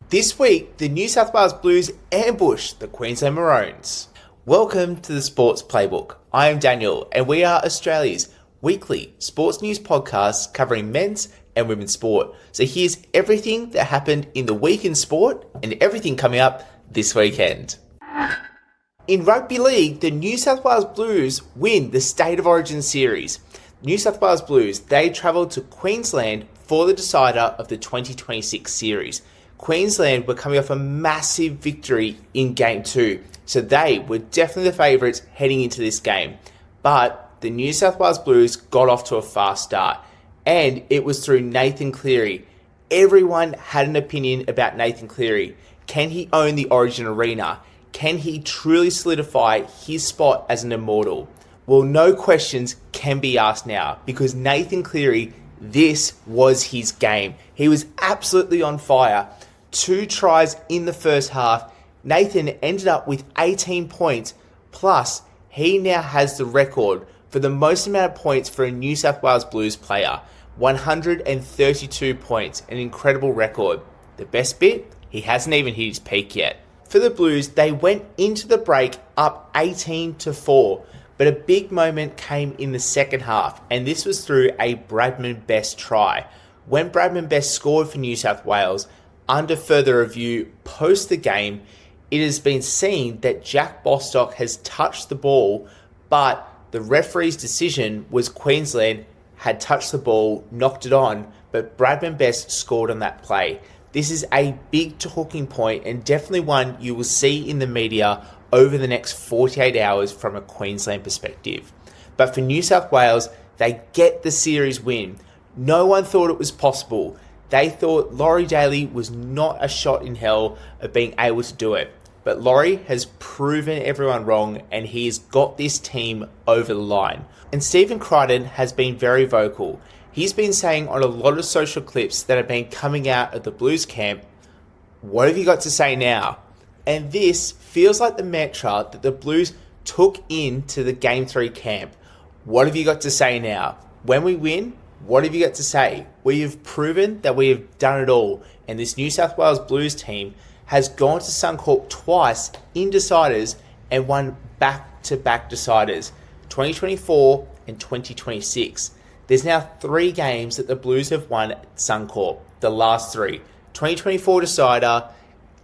This week, the New South Wales Blues ambush the Queensland Maroons. Welcome to the Sports Playbook. I am Daniel, and we are Australia's weekly sports news podcast covering men's and women's sport. So here's everything that happened in the week in sport and everything coming up this weekend. In rugby league, the New South Wales Blues win the State of Origin series. New South Wales Blues, they travelled to Queensland for the decider of the 2026 series. Queensland were coming off a massive victory in Game 2, so they were definitely the favourites heading into this game. But the New South Wales Blues got off to a fast start, and it was through Nathan Cleary. Everyone had an opinion about Nathan Cleary. Can he own the Origin Arena? Can he truly solidify his spot as an immortal? Well, no questions can be asked now, because Nathan Cleary, this was his game. He was absolutely on fire. 2 tries in the first half. Nathan ended up with 18 points, plus he now has the record for the most amount of points for a New South Wales Blues player. 132 points, an incredible record. The best bit, he hasn't even hit his peak yet. For the Blues, they went into the break up 18-4, but a big moment came in the second half, and this was through a Bradman Best try. When Bradman Best scored for New South Wales, under further review post the game, it has been seen that Jack Bostock has touched the ball, but the referee's decision was Queensland had touched the ball, knocked it on, but Bradman Best scored on that play. This is a big talking point and definitely one you will see in the media over the next 48 hours from a Queensland perspective. But for New South Wales, they get the series win. No one thought it was possible. They thought Laurie Daly was not a shot in hell of being able to do it. But Laurie has proven everyone wrong, and he's got this team over the line. And Stephen Crichton has been very vocal. He's been saying on a lot of social clips that have been coming out of the Blues camp, "What have you got to say now?" And this feels like the mantra that the Blues took into the Game 3 camp. What have you got to say now? When we win, what have you got to say? We have proven that we have done it all, and this New South Wales Blues team has gone to Suncorp twice in deciders and won back-to-back deciders, 2024 and 2026. There's now 3 games that the Blues have won at Suncorp, the last 3. 2024 decider,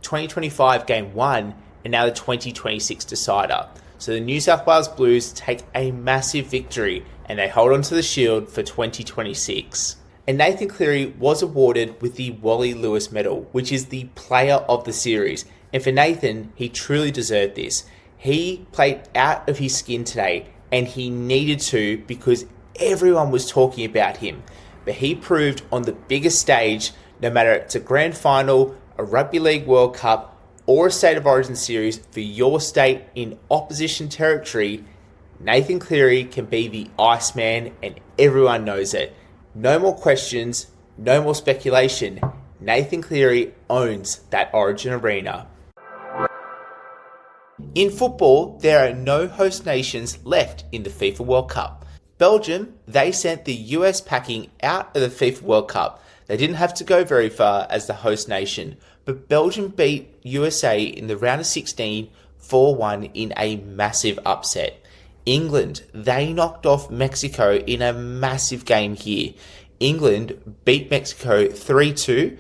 2025 Game 1, and now the 2026 decider. So the New South Wales Blues take a massive victory, and they hold on to the shield for 2026. And Nathan Cleary was awarded with the Wally Lewis Medal, which is the player of the series. And for Nathan, he truly deserved this. He played out of his skin today, and he needed to because everyone was talking about him. But he proved on the biggest stage, no matter it's a grand final, a Rugby League World Cup, or a State of Origin series for your state in opposition territory, Nathan Cleary can be the Iceman, and everyone knows it. No more questions, no more speculation. Nathan Cleary owns that Origin Arena. In football, there are no host nations left in the FIFA World Cup. Belgium, they sent the US packing out of the FIFA World Cup. They didn't have to go very far as the host nation, but Belgium beat USA in the round of 16 4-1 in a massive upset. England, they knocked off Mexico in a massive game here. England beat Mexico 3-2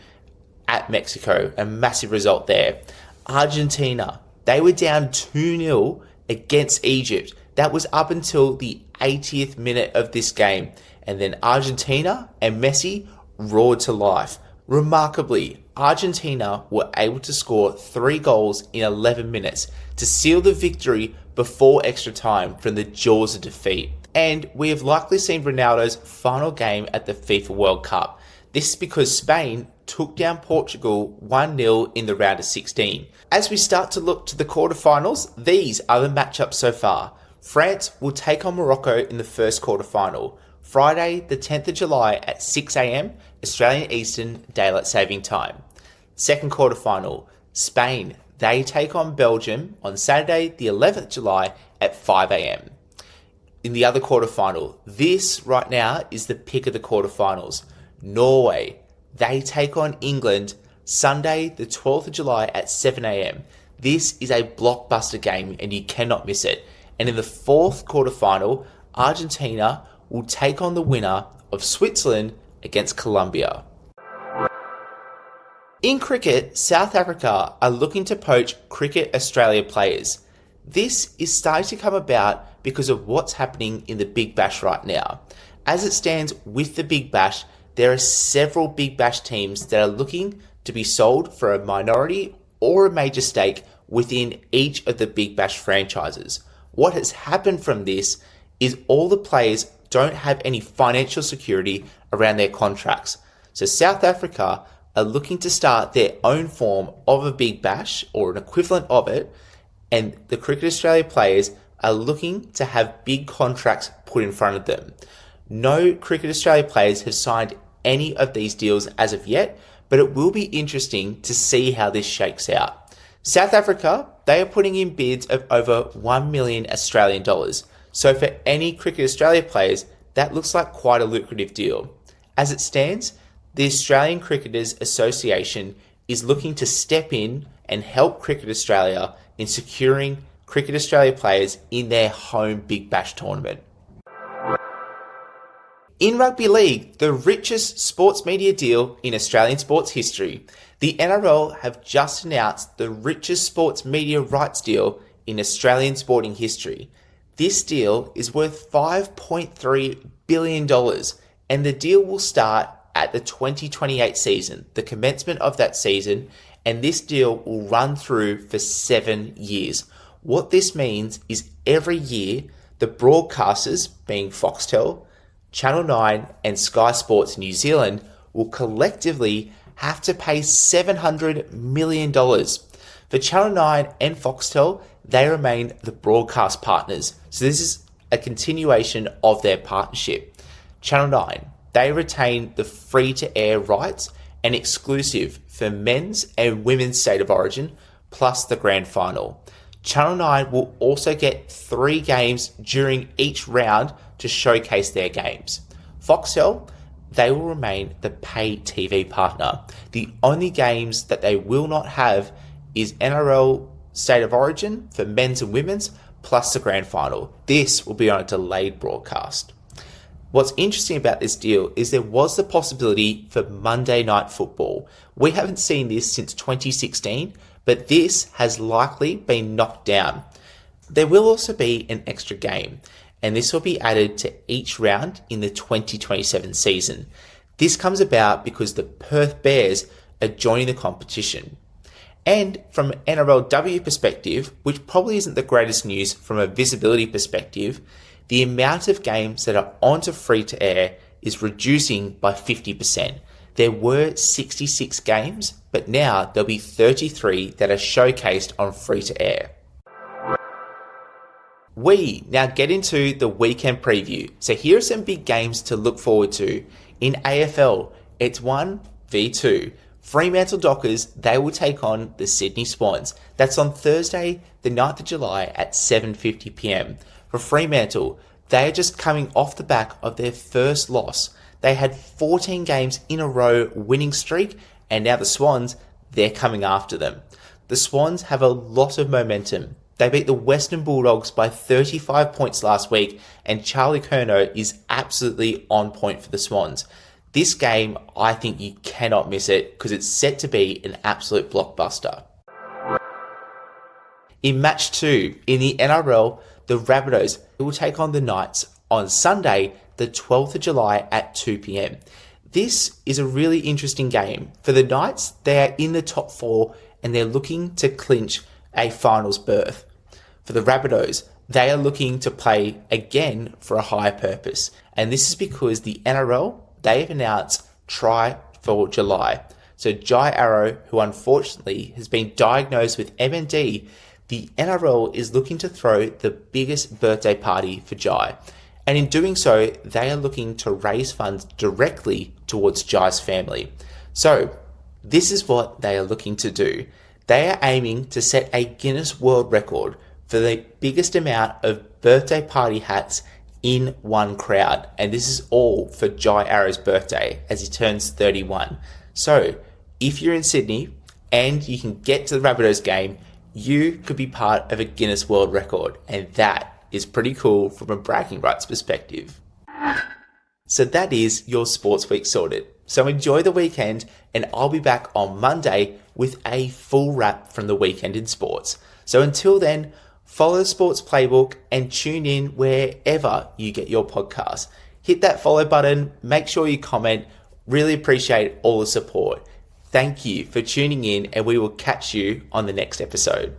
at Mexico, a massive result there. Argentina, they were down 2-0 against Egypt. That was up until the 80th minute of this game. And then Argentina and Messi roared to life. Remarkably, Argentina were able to score 3 goals in 11 minutes to seal the victory before extra time from the jaws of defeat. And we have likely seen Ronaldo's final game at the FIFA World Cup. This is because Spain took down Portugal 1-0 in the round of 16. As we start to look to the quarterfinals, these are the matchups so far. France will take on Morocco in the first quarterfinal, Friday the 10th of July at 6 a.m. Australian Eastern Daylight Saving Time. Second quarterfinal, Spain, they take on Belgium on Saturday the 11th of July at 5 a.m. In the other quarterfinal, this right now is the pick of the quarterfinals. Norway, they take on England Sunday, the 12th of July at 7 a.m. This is a blockbuster game and you cannot miss it. And in the fourth quarterfinal, Argentina will take on the winner of Switzerland against Colombia. In cricket, South Africa are looking to poach Cricket Australia players. This is starting to come about because of what's happening in the Big Bash right now. As it stands with the Big Bash, there are several Big Bash teams that are looking to be sold for a minority or a major stake within each of the Big Bash franchises. What has happened from this is all the players don't have any financial security around their contracts. So South Africa are looking to start their own form of a Big Bash or an equivalent of it, and the Cricket Australia players are looking to have big contracts put in front of them. No Cricket Australia players have signed any of these deals as of yet, but it will be interesting to see how this shakes out. South Africa, they are putting in bids of over 1 million Australian dollars. So for any Cricket Australia players, that looks like quite a lucrative deal. As it stands, the Australian Cricketers Association is looking to step in and help Cricket Australia in securing Cricket Australia players in their home Big Bash tournament. In rugby league, the richest sports media deal in Australian sports history, the NRL have just announced the richest sports media rights deal in Australian sporting history. This deal is worth $5.3 billion, and the deal will start at the 2028 season, the commencement of that season, and this deal will run through for 7 years. What this means is every year, the broadcasters, being Foxtel, Channel 9 and Sky Sports New Zealand, will collectively have to pay $700 million. For Channel 9 and Foxtel, they remain the broadcast partners. So this is a continuation of their partnership. Channel 9, they retain the free-to-air rights and exclusive for men's and women's state of origin, plus the grand final. Channel 9 will also get 3 games during each round to showcase their games. Foxtel, they will remain the pay TV partner. The only games that they will not have is NRL State of Origin for men's and women's, plus the grand final. This will be on a delayed broadcast. What's interesting about this deal is there was the possibility for Monday Night Football. We haven't seen this since 2016, but this has likely been knocked down. There will also be an extra game, and this will be added to each round in the 2027 season. This comes about because the Perth Bears are joining the competition. And from an NRLW perspective, which probably isn't the greatest news from a visibility perspective, the amount of games that are onto free-to-air is reducing by 50%. There were 66 games, but now there'll be 33 that are showcased on free-to-air. We now get into the weekend preview. So here are some big games to look forward to. In AFL, it's 1v2. Fremantle Dockers, they will take on the Sydney Swans. That's on Thursday, the 9th of July at 7:50pm. For Fremantle, they are just coming off the back of their first loss. They had 14 games in a row winning streak, and now the Swans, they're coming after them. The Swans have a lot of momentum. They beat the Western Bulldogs by 35 points last week, and Charlie Curnow is absolutely on point for the Swans. This game, I think you cannot miss it because it's set to be an absolute blockbuster. In match 2, in the NRL, the Rabbitohs will take on the Knights on Sunday, the 12th of July at 2pm. This is a really interesting game. For the Knights, they are in the top 4 and they're looking to clinch a finals berth. For the Rabbitohs, they are looking to play again for a higher purpose. And this is because the NRL, they've announced try for July. So Jai Arrow, who unfortunately has been diagnosed with MND, the NRL is looking to throw the biggest birthday party for Jai. And in doing so, they are looking to raise funds directly towards Jai's family. So this is what they are looking to do. They are aiming to set a Guinness World Record for the biggest amount of birthday party hats in one crowd. And this is all for Jai Arrow's birthday as he turns 31. So if you're in Sydney and you can get to the Rabbitohs game, you could be part of a Guinness World Record, and that is pretty cool from a bragging rights perspective. So that is your sports week sorted. So enjoy the weekend, and I'll be back on Monday with a full wrap from the weekend in sports. So until then, follow the Sports Playbook and tune in wherever you get your podcasts. Hit that follow button, make sure you comment. Really appreciate all the support. Thank you for tuning in, and we will catch you on the next episode.